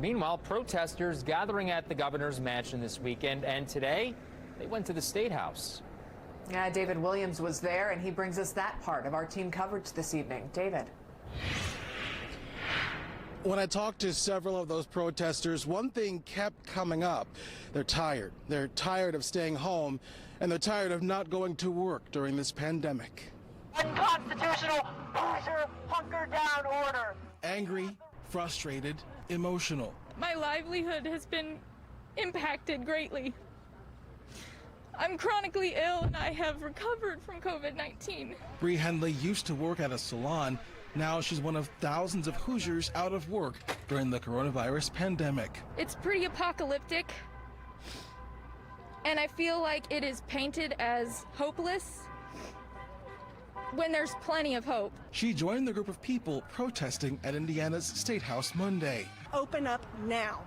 Meanwhile, protesters gathering at the governor's mansion this weekend, and today they went to the State House. Yeah, David Williams was there, and he brings us that part of our team coverage this evening. David. When I talked to several of those protesters, one thing kept coming up. They're tired. They're tired of staying home, and they're tired of not going to work during this pandemic. Unconstitutional Hoosier hunker down order. Angry, frustrated, emotional. My livelihood has been impacted greatly. I'm chronically ill and I have recovered from COVID-19. Bree Henley used to work at a salon. Now she's one of thousands of Hoosiers out of work during the coronavirus pandemic. It's pretty apocalyptic, and I feel like it is painted as hopeless when there's plenty of hope. She joined the group of people protesting at Indiana's State House Monday. Open up now.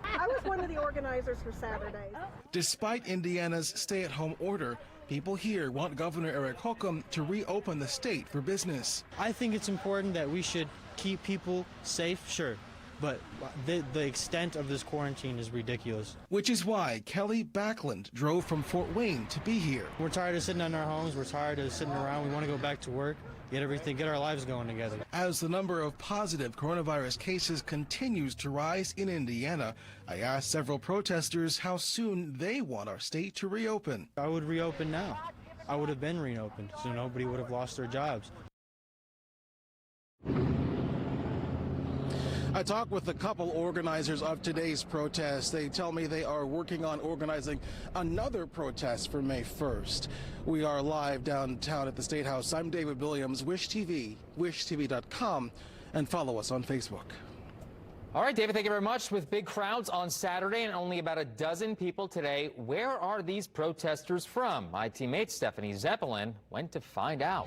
I was one of the organizers for Saturday. Despite Indiana's stay-at-home order, people here want Governor Gov Holcomb to reopen the state for business. I think it's important that we should keep people safe, sure, but the extent of this quarantine is ridiculous. Which is why Kelly Backlund drove from Fort Wayne to be here. We're tired of sitting in our homes. We're tired of sitting around. We want to go back to work, get our lives going together. As the number of positive coronavirus cases continues to rise in Indiana, I asked several protesters how soon they want our state to reopen. I would reopen now. I would have been reopened, so nobody would have lost their jobs. I talked with a couple organizers of today's protest. They tell me they are working on organizing another protest for May 1st. We are live downtown at the State House. I'm David Williams, Wish TV, wishtv.com, and follow us on Facebook. All right, David, thank you very much. With big crowds on Saturday and only about a dozen people today, where are these protesters from? My teammate Stephanie Zeppelin went to find out.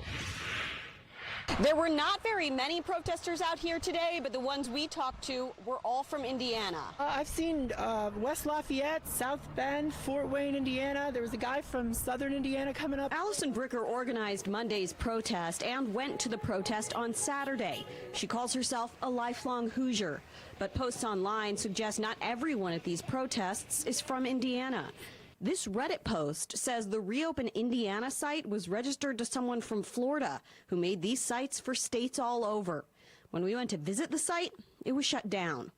There were not very many protesters out here today, but the ones we talked to were all from Indiana. I've seen West Lafayette, South Bend, Fort Wayne, Indiana. There was a guy from Southern Indiana coming up. Allison Bricker organized Monday's protest and went to the protest on Saturday. She calls herself a lifelong Hoosier, but posts online suggest not everyone at these protests is from Indiana. This Reddit post says the Reopen Indiana site was registered to someone from Florida who made these sites for states all over. When we went to visit the site, it was shut down.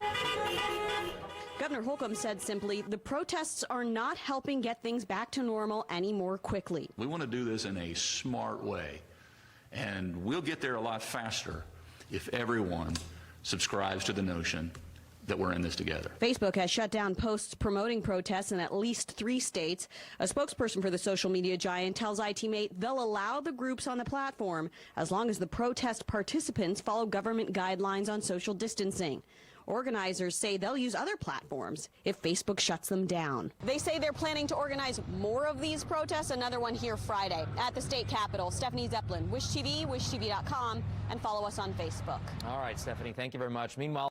Governor Holcomb said simply, the protests are not helping get things back to normal any more quickly. We want to do this in a smart way, and we'll get there a lot faster if everyone subscribes to the notion that we're in this together. Facebook has shut down posts promoting protests in at least 3 states. A spokesperson for the social media giant tells iTeammate they'll allow the groups on the platform as long as the protest participants follow government guidelines on social distancing. Organizers say they'll use other platforms if Facebook shuts them down. They say they're planning to organize more of these protests, another one here Friday at the state capitol. Stephanie Zeppelin, Wish TV, wishtv.com, and follow us on Facebook. All right, Stephanie, thank you very much. Meanwhile,